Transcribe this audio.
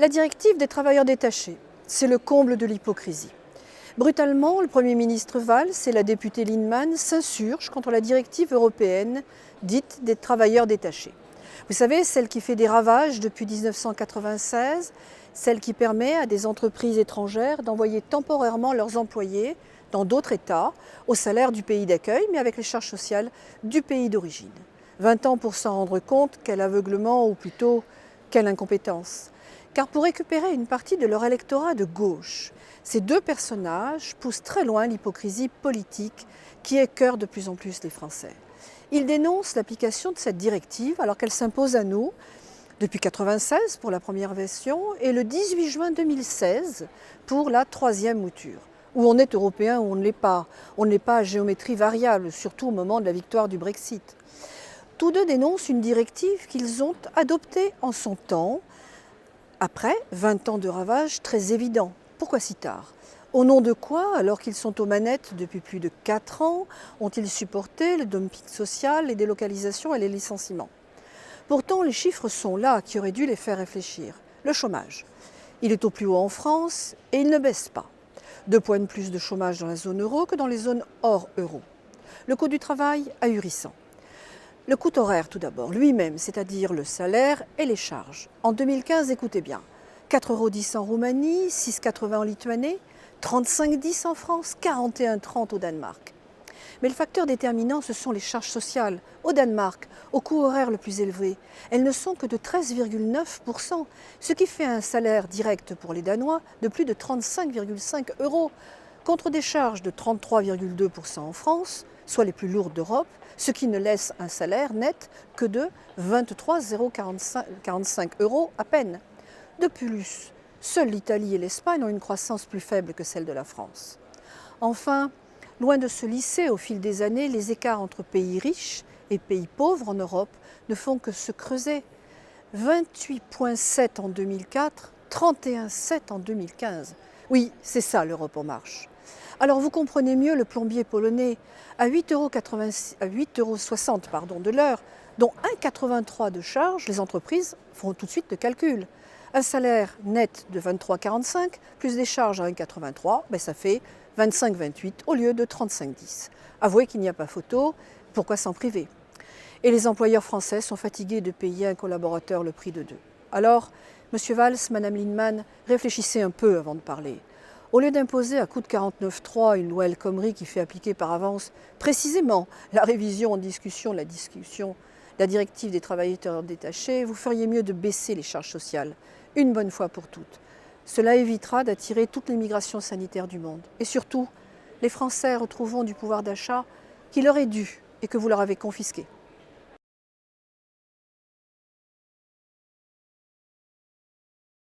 La directive des travailleurs détachés, c'est le comble de l'hypocrisie. Brutalement, le Premier ministre Valls et la députée Lienemann s'insurgent contre la directive européenne dite des travailleurs détachés. Vous savez, celle qui fait des ravages depuis 1996, celle qui permet à des entreprises étrangères d'envoyer temporairement leurs employés dans d'autres États, au salaire du pays d'accueil, mais avec les charges sociales du pays d'origine. 20 ans pour s'en rendre compte, quel aveuglement, ou plutôt, quelle incompétence. Car pour récupérer une partie de leur électorat de gauche, ces deux personnages poussent très loin l'hypocrisie politique qui écœure de plus en plus les Français. Ils dénoncent l'application de cette directive alors qu'elle s'impose à nous depuis 1996 pour la première version et le 18 juin 2016 pour la troisième mouture. Où on est européen ou on ne l'est pas. On ne l'est pas à géométrie variable, surtout au moment de la victoire du Brexit. Tous deux dénoncent une directive qu'ils ont adoptée en son temps, après 20 ans de ravages très évidents. Pourquoi si tard? Au nom de quoi, alors qu'ils sont aux manettes depuis plus de 4 ans, ont-ils supporté le dumping social, les délocalisations et les licenciements? Pourtant, les chiffres sont là qui auraient dû les faire réfléchir. Le chômage. Il est au plus haut en France et il ne baisse pas. 2 points de plus de chômage dans la zone euro que dans les zones hors euro. Le coût du travail ahurissant. Le coût horaire tout d'abord, lui-même, c'est-à-dire le salaire et les charges. En 2015, écoutez bien, 4,10 € en Roumanie, 6,80 € en Lituanie, 35,10 € en France, 41,30 € au Danemark. Mais le facteur déterminant, ce sont les charges sociales. Au Danemark, au coût horaire le plus élevé, elles ne sont que de 13,9 %, ce qui fait un salaire direct pour les Danois de plus de 35,5 €, contre des charges de 33,2 % en France, soit les plus lourdes d'Europe, ce qui ne laisse un salaire net que de 23,45 € à peine. De plus, seules l'Italie et l'Espagne ont une croissance plus faible que celle de la France. Enfin, loin de se lisser au fil des années, les écarts entre pays riches et pays pauvres en Europe ne font que se creuser. 28,7 en 2004, 31,7 en 2015. Oui, c'est ça l'Europe en marche. Alors vous comprenez mieux le plombier polonais à 8,60 € de l'heure, dont 1,83 € de charge, les entreprises font tout de suite le calcul. Un salaire net de 23,45 plus des charges à 1,83, ça fait 25,28 au lieu de 35,10. Avouez qu'il n'y a pas photo, pourquoi s'en priver? Et les employeurs français sont fatigués de payer à un collaborateur le prix de deux. Alors, M. Valls, Mme Lienemann, réfléchissez un peu avant de parler. Au lieu d'imposer à coup de 49.3 une loi El Khomri qui fait appliquer par avance précisément la révision en discussion, la directive des travailleurs détachés, vous feriez mieux de baisser les charges sociales, une bonne fois pour toutes. Cela évitera d'attirer toute l'immigration sanitaire du monde. Et surtout, les Français retrouveront du pouvoir d'achat qui leur est dû et que vous leur avez confisqué.